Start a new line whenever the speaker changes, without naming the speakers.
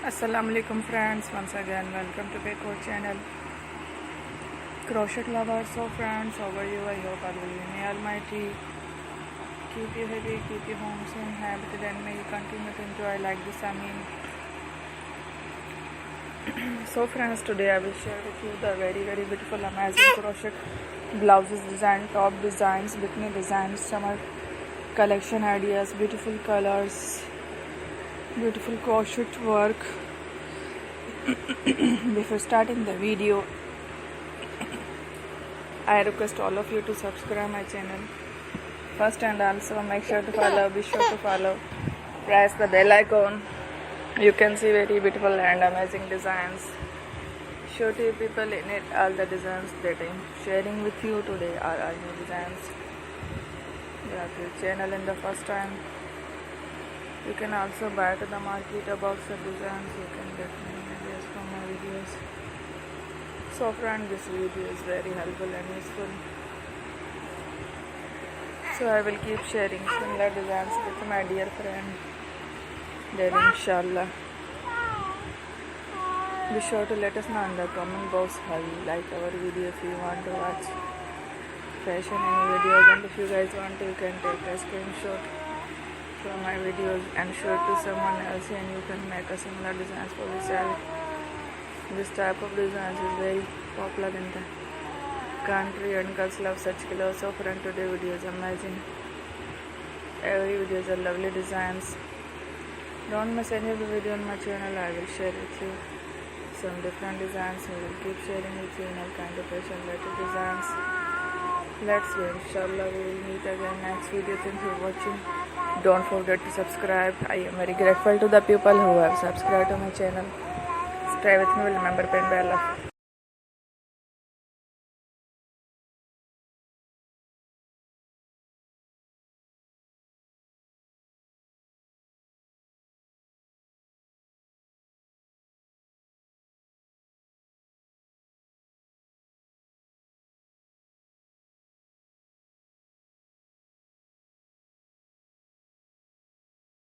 Assalamualaikum friends, once again welcome to Beko channel. Crochet lovers, so friends, how are you? I hope Allah will may Almighty keep you happy, keep you home soon, happy, and may you continue to enjoy like this. So friends, today I will share with you the very beautiful amazing crochet blouses design, top designs, bikini designs, summer collection ideas, beautiful colors, beautiful crochet work. Before starting the video, I request all of you to subscribe my channel first, and also make sure to follow, be sure to follow, press the bell icon. You can see very beautiful and amazing designs. Show to you people in it all the designs that I am sharing with you today are all new designs. You have your channel in the first time. You can also buy to the market a box of designs. You can get many ideas from my videos. So friend, this video is very helpful and useful. So I will keep sharing similar designs with my dear friend then inshallah. Be sure to let us know in the comment box how you like our video. If you want to watch fashion any videos, and if you guys want to, you can take a screenshot from my videos and show it to someone else, and you can make a similar designs for yourself. This type of designs is very popular in the country and girls love such colors. So friend, today video is amazing. Every video is a lovely designs. Don't miss any of the video on my channel. I will share with you some different designs. I will keep sharing with you in all kind of fashion related designs. Let's go. Inshallah we will meet again next video. Thank you for watching. Don't forget to subscribe. I am very grateful to the people who have subscribed to my channel. Stay with me. Remember, pen bell.